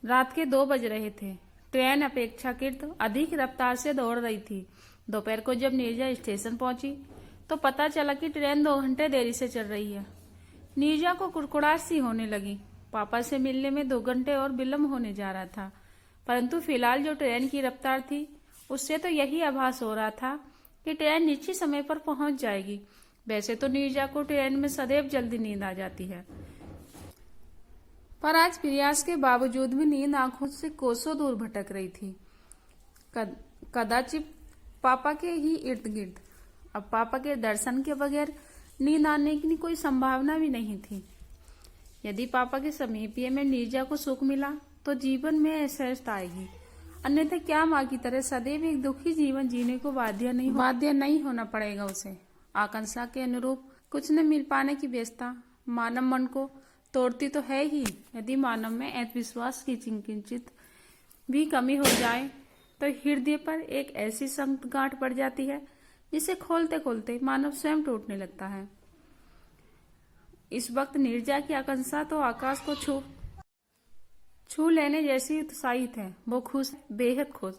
रात के 2 बज रहे थे। ट्रेन अपेक्षाकृत अधिक रफ्तार से दौड़ रही थी। दोपहर को जब नीरजा स्टेशन पहुंची तो पता चला कि ट्रेन 2 घंटे देरी से चल रही है। नीरजा को कुड़कुड़ाहट सी होने लगी। पापा से मिलने में 2 घंटे और विलम्ब होने जा रहा था, परंतु फिलहाल जो ट्रेन की रफ्तार थी उससे तो यही आभास हो रहा था कि ट्रेन निश्चित समय पर पहुंच जाएगी। वैसे तो नीरजा को ट्रेन में सदैव जल्दी नींद आ जाती है, पर आज प्रयास के बावजूद भी नींद आंखों से कोसों दूर भटक रही थी, कदाचित पापा के ही इर्द गिर्द। अब पापा के दर्शन के बगैर नींद आने की कोई संभावना भी नहीं थी। यदि पापा के समीपे में नीरजा को सुख मिला तो जीवन में ऐश्वर्य आएगी, अन्यथा क्या माँ की तरह सदैव एक दुखी जीवन जीने को बाध्य नहीं होना पड़ेगा उसे। आकांक्षा के अनुरूप कुछ न मिल पाने की व्यस्तता मानव मन को तोड़ती तो है ही। यदि मानव में आत्मविश्वास की किंचित भी कमी हो जाए तो हृदय पर एक ऐसी संकट गांठ पड़ जाती है जिसे खोलते खोलते मानव स्वयं टूटने लगता है। इस वक्त नीरजा की आकांक्षा तो आकाश को छू लेने जैसी उत्साहित है। वो खुश, बेहद खुश,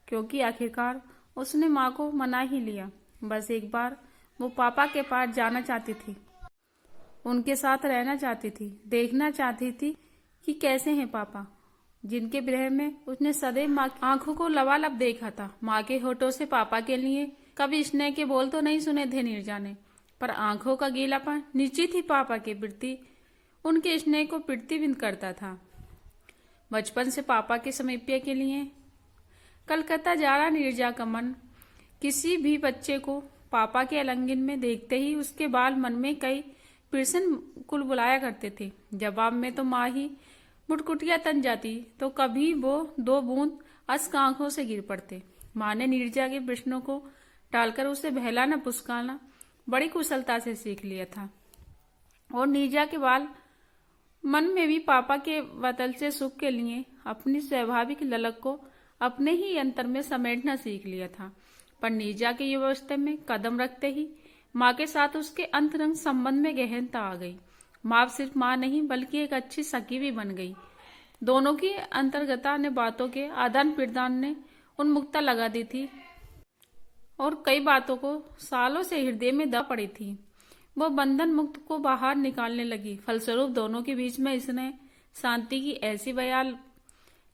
क्योंकि आखिरकार उसने माँ को मना ही लिया। बस एक बार वो पापा के पास जाना चाहती थी, उनके साथ रहना चाहती थी, देखना चाहती थी कि कैसे हैं पापा, जिनके विरह में उसने सदैव माँ की आंखों को लबालब देखा था। माँ के होठों से पापा के लिए कभी स्नेह के बोल तो नहीं सुने थे नीरजा ने, पर आंखों का गीलापन निश्चित ही पापा के प्रति उनके स्नेह को प्रतिबिंब करता था। बचपन से पापा के समीप्य के लिए कलकत्ता जा रहा नीरजा का मन किसी भी बच्चे को पापा के आलिंगन में देखते ही उसके बाल मन में कई प्रश्न कुलबुलाया करते थे। जवाब में तो माँ ही मुटकुटिया तन जाती तो कभी वो 2 बूंद अश्क आंखों से गिर पड़ते। माँ ने नीरजा के प्रश्नों को टालकर उसे बहलाना पुस्काना बड़ी कुशलता से सीख लिया था, और नीरजा के बाल मन में भी पापा के वतन से सुख के लिए अपनी स्वाभाविक ललक को अपने ही अंतर में समेटना सीख लिया था। पर नीरजा के युवावस्था में कदम रखते ही माँ के साथ उसके अंतरंग संबंध में गहनता आ गई। माँ सिर्फ माँ नहीं बल्कि एक अच्छी सखी भी बन गई। दोनों की अंतर्गता ने बातों के आदान प्रदान ने उन्मुक्ता लगा दी थी और कई बातों को सालों से हृदय में दब पड़ी थी वो बंधन मुक्त को बाहर निकालने लगी। फलस्वरूप दोनों के बीच में इसने शांति की ऐसी बयाल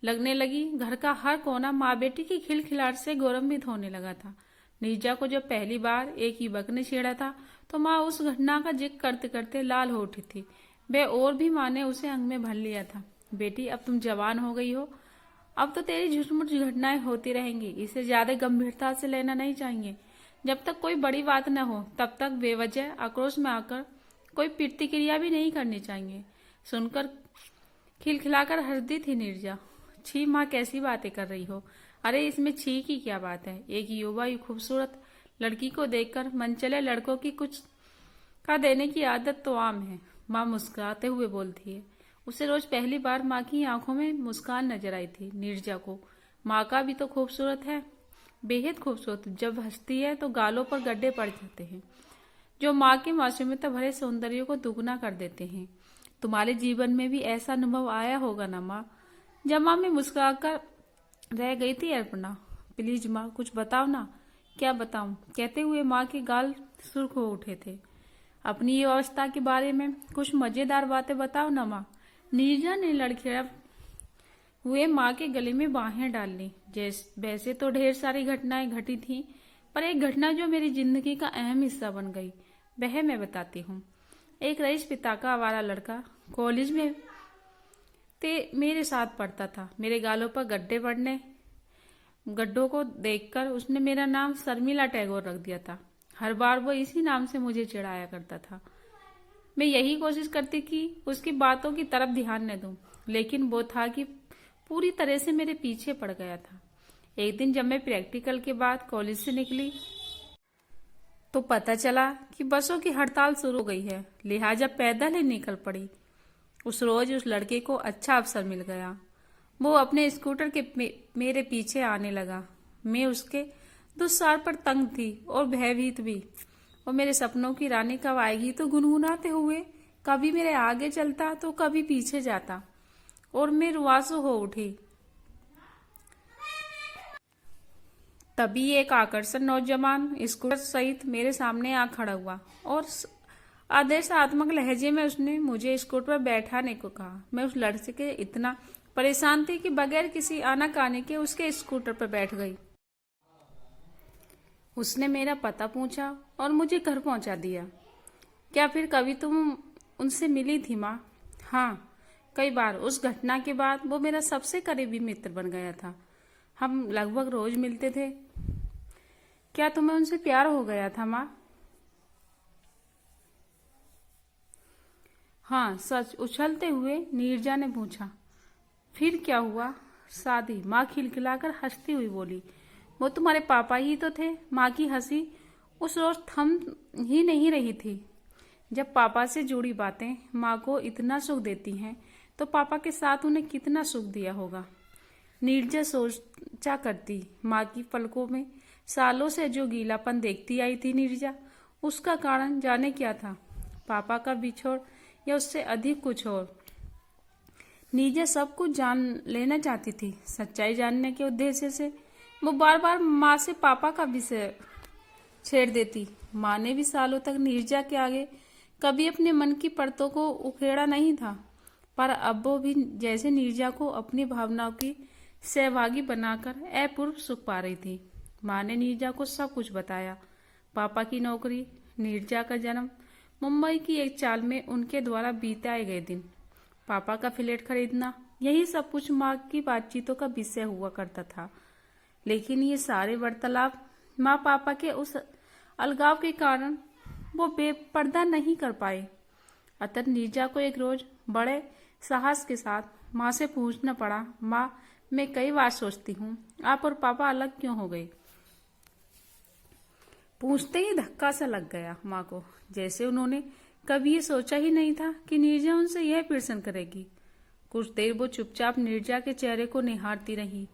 लगने लगी। घर का हर कोना माँ बेटी की खिलखिलाहट से गौरवान्वित होने लगा था। नीरजा को जब पहली बार एक युवक ने छेड़ा था तो माँ उस घटना का जिक्र करते करते लाल हो उठी थी। वह और भी माँ ने उसे अंग में भर लिया था। बेटी, अब तुम जवान हो गई हो, अब तो तेरी झूठमुठ घटनाएं होती रहेंगी, इसे ज्यादा गंभीरता से लेना नहीं चाहिए। जब तक कोई बड़ी बात न हो तब तक बेवजह आक्रोश में आकर कोई प्रतिक्रिया भी नहीं करनी चाहिए। सुनकर खिलखिलाकर हंसती थी नीरजा। छी माँ, कैसी बातें कर रही हो? अरे इसमें छी की क्या बात है? एक युवा खूबसूरत लड़की को देखकर मनचले लड़कों की कुछ का देने की आदत तो आम है, माँ मुस्कुराते हुए बोलती है। उसे रोज पहली बार माँ की आंखों में मुस्कान नजर आई थी। नीरजा को माँ का भी तो खूबसूरत है, बेहद खूबसूरत। जब हंसती है तो गालों पर गड्ढे पड़ जाते हैं जो माँ के मासूमियत भरे सौंदर्य को दुगना कर देते हैं। तुम्हारे जीवन में भी ऐसा अनुभव आया होगा ना माँ? जब माँ में मुस्कुराकर रह गई थी अर्पणा। प्लीज माँ, कुछ बताओ ना। क्या बताऊं? कहते हुए माँ के गाल सुर्ख हो उठे थे। अपनी ये अवस्था के बारे में कुछ मजेदार बातें बताओ ना माँ। नीरजा ने लड़खड़ा हुए माँ के गले में बाहें डाल ली। वैसे तो ढेर सारी घटनाएं घटी थी, पर एक घटना जो मेरी जिंदगी का अहम हिस्सा बन गई वह मैं बताती हूँ। एक रईस पिता का आवारा लड़का कॉलेज में मेरे साथ पढ़ता था। मेरे गालों पर गड्ढों को देखकर उसने मेरा नाम शर्मिला टैगोर रख दिया था। हर बार वो इसी नाम से मुझे चिढ़ाया करता था। मैं यही कोशिश करती कि उसकी बातों की तरफ ध्यान न दूं, लेकिन वो था कि पूरी तरह से मेरे पीछे पड़ गया था। एक दिन जब मैं प्रैक्टिकल के बाद कॉलेज से निकली तो पता चला कि बसों की हड़ताल शुरू हो गई है, लिहाजा पैदल ही निकल पड़ी। उस रोज उस लड़के को अच्छा अवसर मिल गया। वो अपने स्कूटर के मेरे पीछे आने लगा। मैं उसके दुस्सार पर तंग थी और भयभीत भी। वो मेरे सपनों की रानी कब आएगी तो गुनगुनाते हुए कभी मेरे आगे चलता तो कभी पीछे जाता। और मैं रुआंसू हो उठी। तभी एक आकर्षक नौजवान स्कूटर सहित मेरे सामने आ खड़ा हुआ और आदेशात्मक लहजे में उसने मुझे स्कूटर पर बैठाने को कहा। मैं उस लड़के के इतना परेशान थी कि बगैर किसी आनाकानी के उसके स्कूटर पर बैठ गई। उसने मेरा पता पूछा और मुझे घर पहुंचा दिया। क्या फिर कभी तुम उनसे मिली थी माँ? हाँ, कई बार। उस घटना के बाद वो मेरा सबसे करीबी मित्र बन गया था। हम लगभग रोज मिलते थे। क्या तुम्हें उनसे प्यार हो गया था माँ? हाँ, सच। उछलते हुए नीरजा ने पूछा। फिर क्या हुआ? शादी? माँ खिलखिलाकर हंसती हुई बोली। वो तुम्हारे पापा ही तो थे। माँ की हंसी उस रोज थम ही नहीं रही थी। जब पापा से जुड़ी बातें माँ को इतना सुख देती हैं, तो पापा के साथ उन्हें कितना सुख दिया होगा। नीरजा सोचा करती, माँ की पलकों में सालों से जो गीलापन देखती आई थी नीरजा, उसका कारण जाने क्या था? पापा का बिछोड़ या उससे अधिक कुछ और? नीरजा सब कुछ जान लेना चाहती थी। सच्चाई जानने के उद्देश्य से वो बार बार माँ से पापा का विषय छेड़ देती। माँ ने भी सालों तक नीरजा के आगे कभी अपने मन की परतों को उखेड़ा नहीं था, पर अब वो भी जैसे नीरजा को अपनी भावनाओं की सहभागी बनाकर अपूर्व सुख पा रही थी। माँ ने नीरजा को सब कुछ बताया। पापा की नौकरी, नीरजा का जन्म, मुंबई की एक चाल में उनके द्वारा बिताए गए दिन, पापा का फ्लैट खरीदना, यही सब कुछ माँ की बातचीतों का विषय हुआ करता था। लेकिन ये सारे वार्तालाप माँ पापा के उस अलगाव के कारण वो बेपर्दा नहीं कर पाए। अतः नीरजा को एक रोज बड़े साहस के साथ माँ से पूछना पड़ा, माँ, मैं कई बार सोचती हूँ आप और पापा अलग क्यों हो गए? पूछते ही धक्का सा लग गया माँ को, जैसे उन्होंने कभी ये सोचा ही नहीं था कि नीरजा उनसे यह प्रश्न करेगी। कुछ देर वो चुपचाप नीरजा के चेहरे को निहारती रही,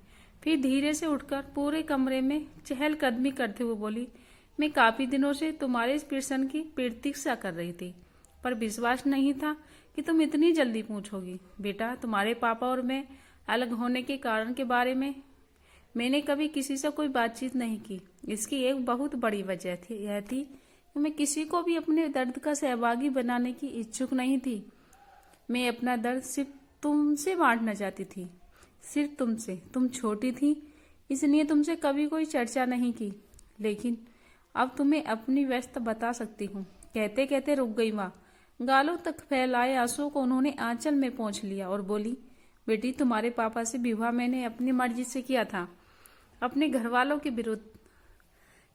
फिर धीरे से उठकर पूरे कमरे में चहलकदमी करते हुए बोली, मैं काफी दिनों से तुम्हारे इस प्रश्न की प्रतीक्षा कर रही थी, पर विश्वास नहीं था कि तुम इतनी जल्दी पूछोगी। बेटा, तुम्हारे पापा और मैं अलग होने के कारण के बारे में मैंने कभी किसी से कोई बातचीत नहीं की। इसकी एक बहुत बड़ी वजह थी यह थी कि मैं किसी को भी अपने दर्द का सहभागी बनाने की इच्छुक नहीं थी। मैं अपना दर्द सिर्फ तुमसे बांटना चाहती थी, सिर्फ तुमसे। तुम छोटी थी, इसलिए तुमसे कभी कोई चर्चा नहीं की, लेकिन अब तुम्हें अपनी व्यस्त बता सकती हूँ। कहते कहते रुक गई माँ। गालों तक फैलाए आंसुओं को उन्होंने आंचल में पोंछ लिया और बोली, बेटी, तुम्हारे पापा से विवाह मैंने अपनी मर्जी से किया था। अपने घर वालों के विरोध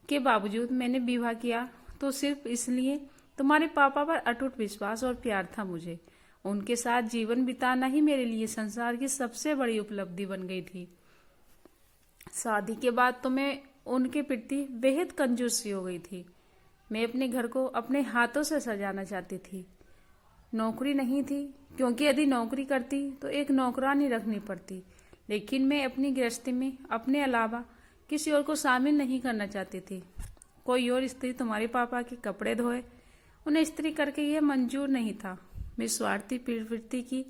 के बावजूद मैंने विवाह किया तो सिर्फ इसलिए तुम्हारे पापा पर अटूट विश्वास और प्यार था मुझे। उनके साथ जीवन बिताना ही मेरे लिए संसार की सबसे बड़ी उपलब्धि बन गई थी। शादी के बाद तो मैं उनके प्रति बेहद कंजूसी हो गई थी। मैं अपने घर को अपने हाथों से सजाना चाहती थी। नौकरी नहीं थी, क्योंकि यदि नौकरी करती तो एक नौकरानी रखनी पड़ती, लेकिन मैं अपनी गृहस्थी में अपने अलावा किसी और को शामिल नहीं करना चाहती थी। कोई और स्त्री तुम्हारे पापा के कपड़े धोए, उन्हें स्त्री करके यह मंजूर नहीं था। मैं स्वार्थी प्रवृत्ति की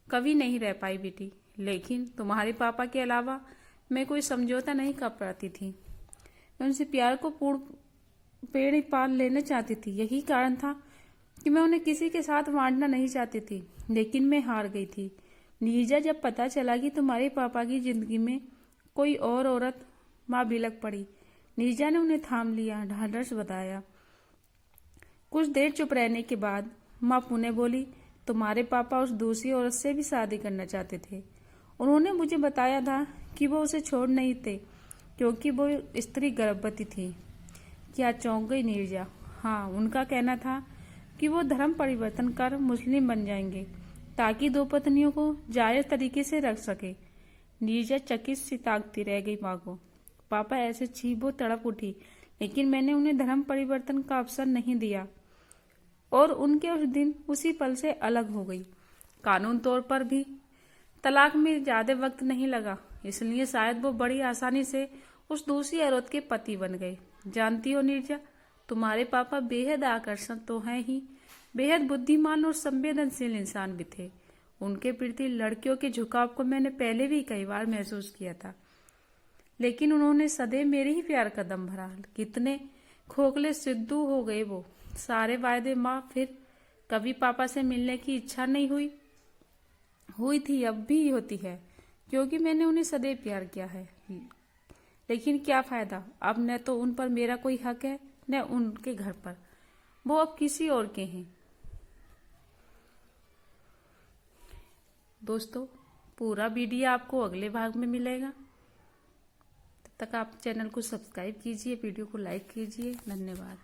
कभी नहीं रह पाई बेटी, लेकिन तुम्हारे पापा के अलावा मैं कोई समझौता नहीं कर पाती थी। मैं उनसे प्यार को पूर्ण पेड़ पाल लेना चाहती थी। यही कारण था कि मैं उन्हें किसी के साथ बांटना नहीं चाहती थी, लेकिन मैं हार गई थी। नीरजा, जब पता चला कि तुम्हारे पापा की जिंदगी में कोई और औरत, माँ बिलक पड़ी। नीरजा ने उन्हें थाम लिया, ढाढ़स बताया। कुछ देर चुप रहने के बाद माँ पुनः बोली, तुम्हारे पापा उस दूसरी औरत से भी शादी करना चाहते थे। उन्होंने मुझे बताया था कि वो उसे छोड़ नहीं थे, क्योंकि वो स्त्री गर्भवती थी। क्या चौंक गई नीरजा? हाँ, उनका कहना था कि वो धर्म परिवर्तन कर मुस्लिम बन जाएंगे, ताकि दो पत्नियों को जायज तरीके से रख सके। नीरजा चकित सी ताकती रह गई माँ को। पापा ऐसे वो तड़प उठी, लेकिन मैंने उन्हें धर्म परिवर्तन का अवसर नहीं दिया और उनके उस दिन उसी पल से अलग हो गई। कानून तौर पर भी तलाक में ज्यादा वक्त नहीं लगा, इसलिए शायद वो बड़ी आसानी से उस दूसरी औरत के पति बन गए। जानती हो नीरजा, तुम्हारे पापा बेहद आकर्षक तो हैं ही, बेहद बुद्धिमान और संवेदनशील इंसान भी थे। उनके प्रति लड़कियों के झुकाव को मैंने पहले भी कई बार महसूस किया था, लेकिन उन्होंने सदैव मेरे ही प्यार का दम भरा। कितने खोखले सिद्धू हो गए वो, सारे वायदे माँ। फिर कभी पापा से मिलने की इच्छा नहीं हुई थी, अब भी होती है, क्योंकि मैंने उन्हें सदैव प्यार किया है। लेकिन क्या फायदा, अब न तो उन पर मेरा कोई हक है न उनके घर पर, वो अब किसी और के हैं। दोस्तों, पूरा वीडियो आपको अगले भाग में मिलेगा। तब तक आप चैनल को सब्सक्राइब कीजिए, वीडियो को लाइक कीजिए। धन्यवाद।